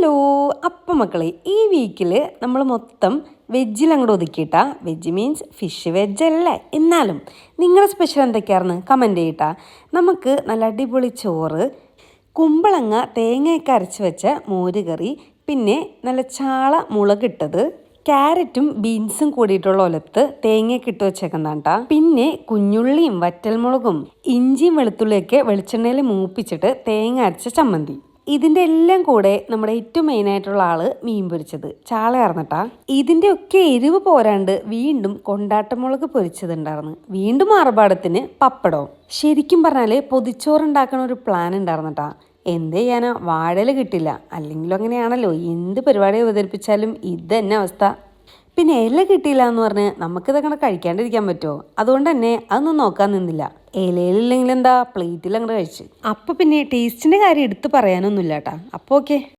Hello. അപ്പം മക്കളെ, ഈ വീക്കിൽ നമ്മൾ മൊത്തം വെജിൽ അങ്ങോട്ട് ഒതുക്കിയിട്ടാ. വെജ് മീൻസ് ഫിഷ് വെജ് അല്ലേ, എന്നാലും നിങ്ങളുടെ സ്പെഷ്യൽ എന്തൊക്കെയാണെന്ന് കമൻറ്റ് ചെയ്യട്ടാ. നമുക്ക് നല്ല അടിപൊളി ചോറ്, കുമ്പളങ്ങ തേങ്ങയൊക്കെ അരച്ച് വെച്ച മോര് കറി, പിന്നെ നല്ല ചാള മുളകിട്ടത്, ക്യാരറ്റും ബീൻസും കൂടിയിട്ടുള്ള ഒലത്ത് തേങ്ങയൊക്കെ ഇട്ട് വെച്ചേക്കുന്നതാണ്ടാ. പിന്നെ കുഞ്ഞുള്ളിയും വറ്റൽമുളകും ഇഞ്ചിയും വെളുത്തുള്ളിയൊക്കെ വെളിച്ചെണ്ണയിൽ മൂപ്പിച്ചിട്ട് തേങ്ങ അരച്ച ചമ്മന്തി. ഇതിൻ്റെ എല്ലാം കൂടെ നമ്മുടെ ഏറ്റവും മെയിനായിട്ടുള്ള ആള് മീൻ പൊരിച്ചത്, ചാളയാർന്നിട്ടാ. ഇതിൻ്റെ ഒക്കെ എരിവ് പോരാണ്ട് വീണ്ടും കൊണ്ടാട്ടമുളക് പൊരിച്ചതുണ്ടായിരുന്നു. വീണ്ടും ആർഭാടത്തിന് പപ്പടവും. ശരിക്കും പറഞ്ഞാൽ പൊതിച്ചോറുണ്ടാക്കണ ഒരു പ്ലാൻ ഉണ്ടായിരുന്നിട്ടാ. എന്ത് ചെയ്യാനാ, വാഴൽ കിട്ടില്ല. അല്ലെങ്കിലും അങ്ങനെയാണല്ലോ, എന്ത് പരിപാടി അവതരിപ്പിച്ചാലും ഇത് തന്നെ അവസ്ഥ. പിന്നെ ഇല കിട്ടിയില്ല എന്ന് പറഞ്ഞ് നമുക്കിതങ്ങനെ കഴിക്കാണ്ടിരിക്കാൻ പറ്റുമോ? അതുകൊണ്ട് തന്നെ അതൊന്നും നോക്കാൻ നിന്നില്ല. ഇലയിലില്ലെങ്കിൽ എന്താ, പ്ലേറ്റിൽ അങ്ങോട്ട് കഴിച്ച്. അപ്പോൾ പിന്നെ ടേസ്റ്റിൻ്റെ കാര്യം എടുത്ത് പറയാനൊന്നുമില്ല കേട്ടാ. അപ്പോൾ ഓക്കെ.